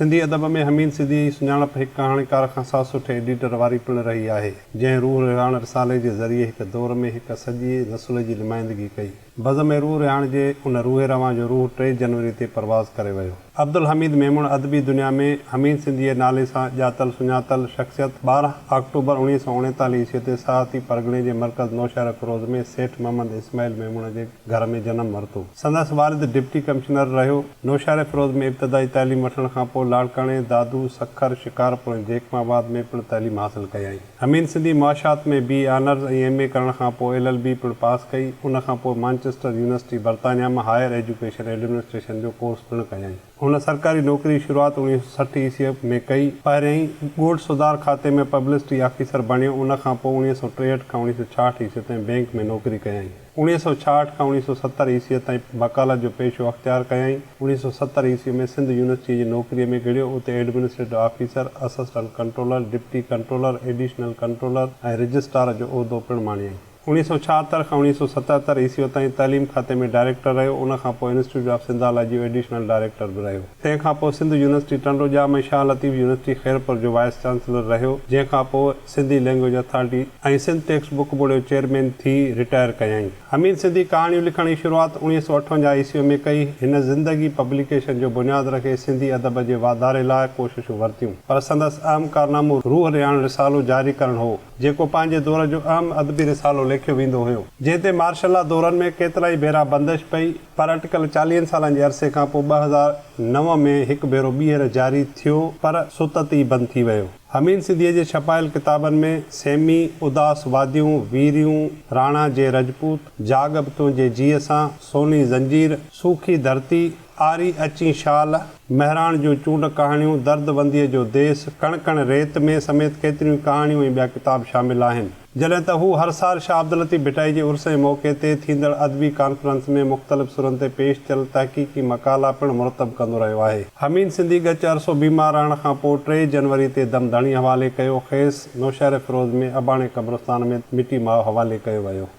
सिंधी अदब में हमीन सिंधी सुञाणप हिकु कहाणीकार खां सां सुठे एडिटर वारी पिण रही आहे, जंहिं रूह रिहाण रिसाले जे ज़रिए हिकु दौर में हिकु सॼी नसुल जी नुमाइंदगी कई। बज़म रूह रिहाण जे उन रूह रवां जो रूह 3 जनवरी ते परवाज़ करे वियो। अब्दुल हमीद मेमून अदबी दुनिया में हमीद सिंधी जे नाले सां ॼातल सुञातल शख़्सियत 12 अक्टूबर 1939 ईस्वी ते साहती परगिणे जे मर्कज़ नौशहर फिरोज़ में सेठ मोहम्मद इस्माइल मेमून जे घर में जनम वरितो। संदसि वारिद डिप्टी कमिश्नर रहियो। नौशहर फिरोज़ में इब्तिदाई तालीम वठण खां पोइ लाड़काणे, दादू, सखर, शिकारपुर ऐं जेकमाबाद में पिणु तालीम हासिल कई। हमीद सिंधी मुआशात में बी ऑनर्स ऐं MA करण खां पोइ LLB पिणु पास कई। उन खां पोइ मैनचेस्टर यूनिवर्सिटी बर्तानिया में हायर एजुकेशन एडमिनिस्ट्रेशन जो कोर्स पिणु कयई। हुन सरकारी नौकरी शुरूआति 1960 ईस्वी में कई। पहिरियों ॻोठ सुधार खाते में पब्लिसिटी ऑफिसर बणियो। उन खां पोइ 1963 खां 1966 ईस्वी ताईं बैंक में नौकरी कयई। 1966 खां 1970 ईस्वी ताईं वकालत जो पेशो अख़्तियार कयई। 1970 ईस्वी में सिंध यूनिवर्सिटी जी नौकरीअ में गिड़ियो। उते administrative officer, assistant controller, deputy controller, additional controller ऐं रजिस्ट्रार जो उहिदो पिणु माणियई। 1976 खां 1977 ईस्वी ताईं तालीम खाते में डायरेक्टर रहियो। उन खां पोइ इंस्टीट्यूट ऑफ सिंधाला जो एडिशनल डायरेक्टर बि रहियो। तंहिंखां पोइ सिंध यूनिवर्सिटी टंडोजा में शाह लतीफ़ यूनिवर्सिटी खैरपुर जो वाइस चांसलर रहियो, जंहिंखां पोइ सिंधी लैंग्वेज अथॉरिटी ऐं सिंध टेक्स्ट बुक बोर्ड जो चेयरमैन थी रिटायर कयई। हमीद सिंधी कहाणियूं लिखण जी शुरूआति 1958 ईस्वी में कई। हिन ज़िंदगी पब्लिकेशन जो बुनियादु रखे सिंधी अदब जे वाधारे लाइ कोशिशूं वरितियूं, पर संदसि अहम कारनामो रूह रिहाण रिसालो जारी करणु हो, जेको पंहिंजे दौर जो अहम अदबी रिसालो लिखियो वेंदो हुयो, जंहिं ते मार्शल दौरनि में केतिराई भेरा बंदिश पई। पर अटकल 40 सालनि जे अरसे खां पोइ 2009 में हिकु भेरो ॿीहर जारी थियो, पर सुतत ई बंदि थी वियो। हमीद सिंधीअ जे छपायल किताबनि में सेमी, उदास वादियूं, वीरियूं, राणा जे रजपूत, जागबतूं जे जीअ सां, सोनी ज़ंजीर, सूखी धरती, आरी अची शाल, महराण जूं चूंड कहाणियूं, दर्दबंदीअ जो देस, कण कण रेत में समेत केतिरियूं कहाणियूं ऐं ॿिया किताब शामिल आहिनि। जॾहिं त हू हर साल शाह अब्दुल लतीफ़ भिटाई जे उर्स जे मौक़े ते थींदड़ अदबी कॉन्फ्रेंस में मुख़्तलिफ़ सुरनि ते पेश थियल तहक़ीक़ी मक़ाला पिणु मुरतब कंदो रहियो आहे। हमीद सिंधी गच अरसो बीमार रहण खां पोइ 3 जनवरी ते दमधणी हवाले कयो। खेसि नौशहर फिरोज़ में अबाणे क़ब्रिस्तान में मिटी मां हवाले कयो वियो।